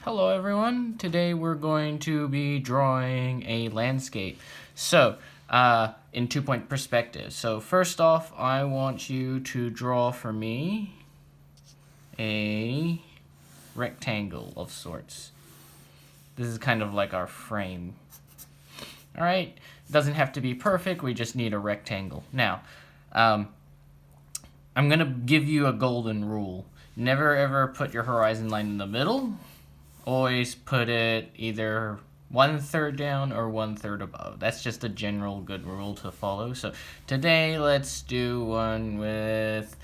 Hello everyone, today we're going to be drawing a landscape. So, in 2-point perspective. So first off, I want you to draw for me a rectangle of sorts. This is kind of like our frame. Alright, it doesn't have to be perfect, we just need a rectangle. Now, I'm going to give you a golden rule. Never ever put your horizon line in the middle. Always put it either 1/3 down or 1/3 above. That's just a general good rule to follow. So today let's do one with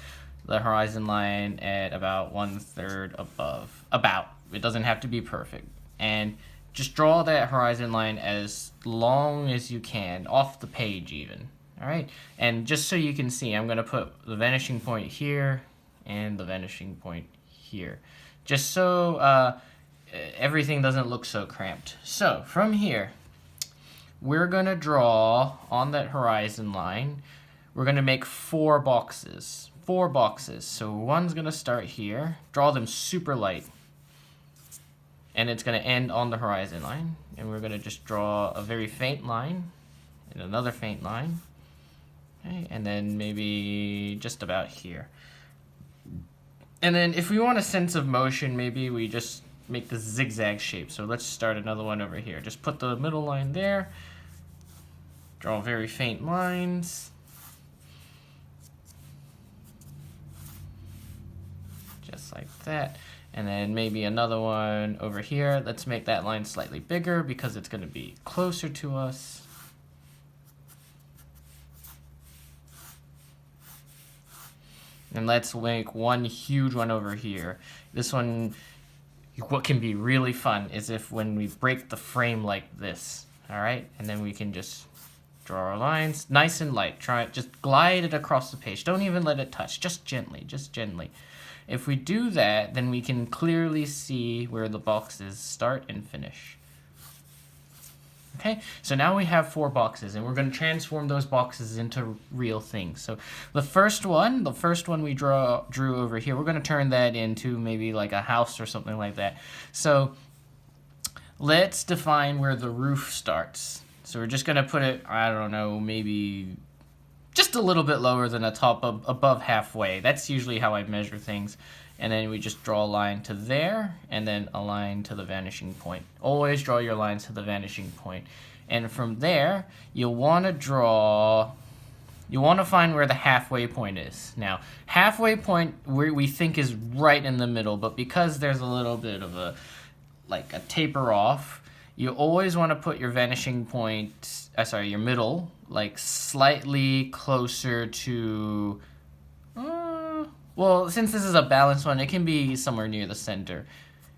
the horizon line at about 1/3 above. About. It doesn't have to be perfect. And just draw that horizon line as long as you can, off the page even. Alright? And just so you can see, I'm going to put the vanishing point here and the vanishing point here. Just so everything doesn't look so cramped. So from here, we're gonna draw on that horizon line. We're gonna make 4 boxes. 4 boxes. So one's gonna start here. Draw them super light. And it's gonna end on the horizon line. And we're gonna just draw a very faint line and another faint line. Okay, and then maybe just about here. And then if we want a sense of motion, maybe we just make this zigzag shape. So let's start another one over here. Just put the middle line there. Draw very faint lines. Just like that. And then maybe another one over here. Let's make that line slightly bigger because it's going to be closer to us. And let's make one huge one over here. This one, what can be really fun is if when we break the frame like this, all right? And then we can just draw our lines nice and light. Try it, just glide it across the page. Don't even let it touch, just gently, just gently. If we do that, then we can clearly see where the boxes start and finish. Okay, so now we have 4 boxes, and we're going to transform those boxes into real things. So the first one we drew over here, we're going to turn that into maybe like a house or something like that. So let's define where the roof starts. So we're just going to put it, I don't know, maybe just a little bit lower than the top, above halfway. That's usually how I measure things. And then we just draw a line to there, and then a line to the vanishing point. Always draw your lines to the vanishing point. And from there, you'll want to find where the halfway point is. Now, halfway point we think is right in the middle, but because there's a little bit of a taper off, you always want to put your vanishing point, your middle, like slightly closer to, well, since this is a balanced one, it can be somewhere near the center.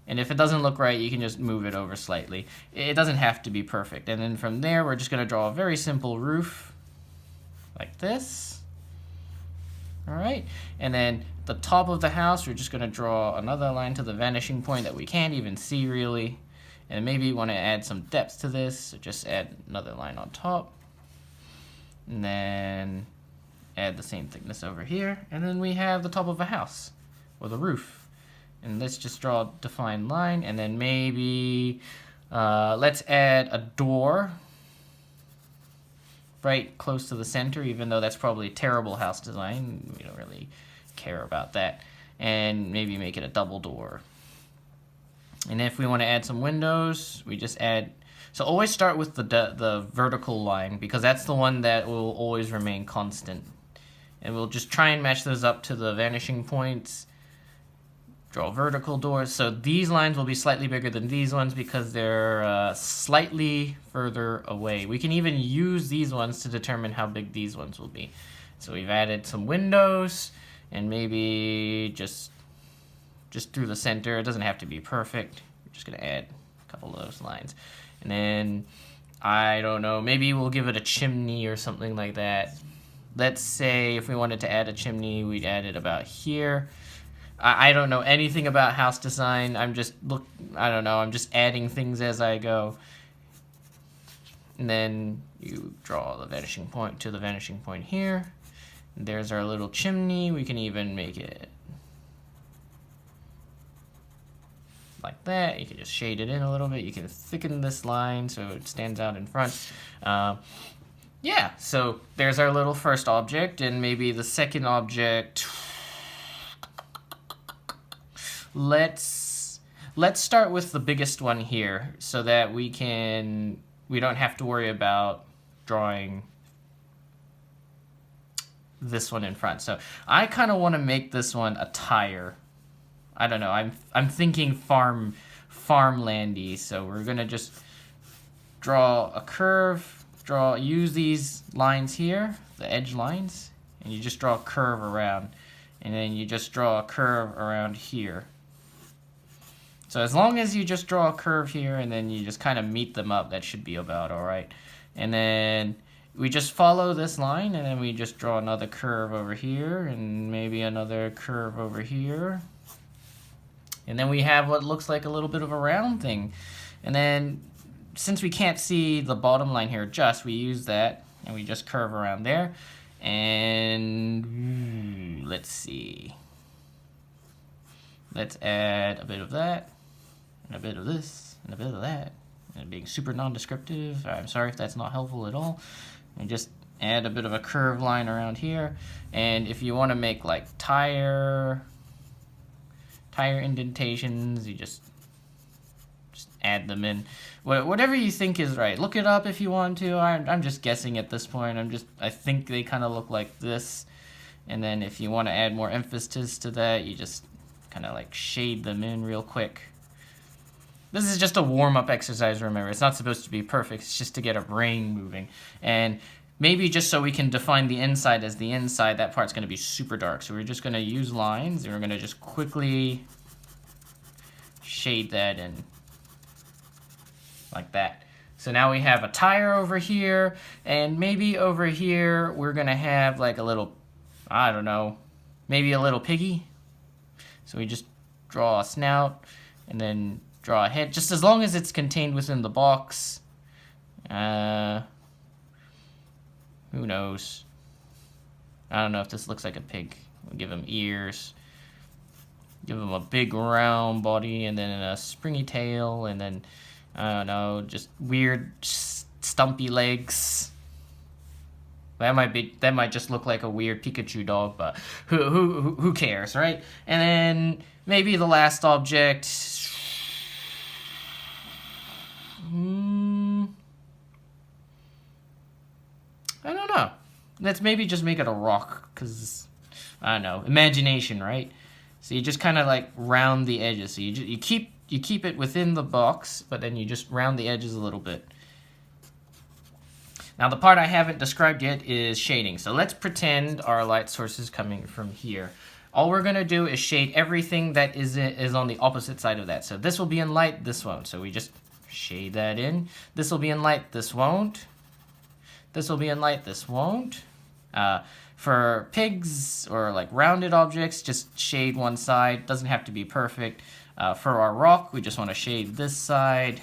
And if it doesn't look right, you can just move it over slightly. It doesn't have to be perfect. And then from there, we're just going to draw a very simple roof, like this. All right. And then the top of the house, we're just going to draw another line to the vanishing point that we can't even see really. And maybe you want to add some depth to this, so just add another line on top. And then add the same thickness over here, and then we have the top of a house, or the roof. And let's just draw a defined line, and then maybe let's add a door right close to the center, even though that's probably terrible house design. We don't really care about that. And maybe make it a double door. And if we want to add some windows, we just add. So always start with the vertical line, because that's the one that will always remain constant. And we'll just try and match those up to the vanishing points. Draw vertical doors. So these lines will be slightly bigger than these ones because they're slightly further away. We can even use these ones to determine how big these ones will be. So we've added some windows, and maybe just through the center. It doesn't have to be perfect. We're just going to add a couple of those lines. And then, I don't know, maybe we'll give it a chimney or something like that. Let's say if we wanted to add a chimney, we'd add it about here. I don't know anything about house design. I'm just adding things as I go. And then you draw the vanishing point to the vanishing point here. And there's our little chimney. We can even make it like that. You can just shade it in a little bit. You can thicken this line so it stands out in front. Yeah, so there's our little first object, and maybe the second object. Let's start with the biggest one here so that we don't have to worry about drawing this one in front. So I kind of want to make this one a tire. I don't know. I'm thinking farmlandy. So we're gonna just draw a curve. Use these lines here, the edge lines, and you just draw a curve around, and then you just draw a curve around here. So as long as you just draw a curve here and then you just kind of meet them up, that should be about all right. And then we just follow this line, and then we just draw another curve over here and maybe another curve over here. And then we have what looks like a little bit of a round thing. And then since we can't see the bottom line here we use that and we just curve around there. And let's see. Let's add a bit of that, and a bit of this, and a bit of that. And being super non-descriptive, I'm sorry if that's not helpful at all. And just add a bit of a curved line around here. And if you want to make like tire indentations, you just add them in. Whatever you think is right. Look it up if you want to. I'm just guessing at this point. I think they kind of look like this. And then if you want to add more emphasis to that, you just kind of like shade them in real quick. This is just a warm-up exercise, remember. It's not supposed to be perfect. It's just to get a brain moving. And maybe just so we can define the inside as the inside, that part's going to be super dark. So we're just going to use lines, and we're going to just quickly shade that in. Like that. So now we have a tire over here, and maybe over here we're gonna have like a little, I don't know, maybe a little piggy. So we just draw a snout and then draw a head, just as long as it's contained within the box. Who knows? I don't know if this looks like a pig. We'll give him ears, give him a big round body, and then a springy tail, and then I don't know, just weird stumpy legs. That might just look like a weird Pikachu dog, but who cares, right? And then maybe the last object. I don't know. Let's maybe just make it a rock, because I don't know, imagination, right? So you just kind of like round the edges. So you keep it within the box, but then you just round the edges a little bit. Now the part I haven't described yet is shading. So let's pretend our light source is coming from here. All we're gonna do is shade everything that is on the opposite side of that. So this will be in light, this won't. So we just shade that in. This will be in light, this won't. This will be in light, this won't. For pigs or like rounded objects, just shade one side. Doesn't have to be perfect. For our rock, we just want to shade this side.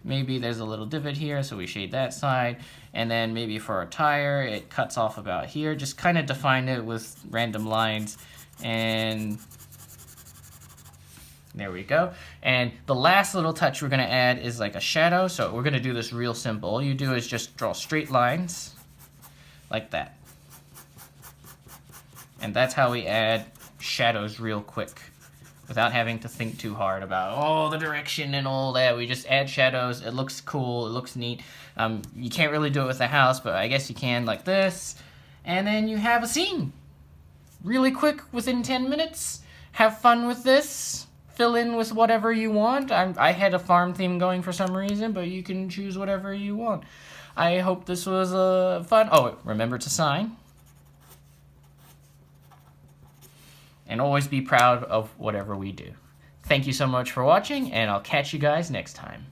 Maybe there's a little divot here, so we shade that side. And then maybe for our tire, it cuts off about here. Just kind of define it with random lines. And there we go. And the last little touch we're going to add is like a shadow. So we're going to do this real simple. All you do is just draw straight lines like that. And that's how we add shadows real quick, without having to think too hard about the direction and all that. We just add shadows. It looks cool. It looks neat. You can't really do it with a house, but I guess you can like this. And then you have a scene. Really quick, within 10 minutes. Have fun with this. Fill in with whatever you want. I had a farm theme going for some reason, but you can choose whatever you want. I hope this was fun. Oh, remember to sign. And always be proud of whatever we do. Thank you so much for watching, and I'll catch you guys next time.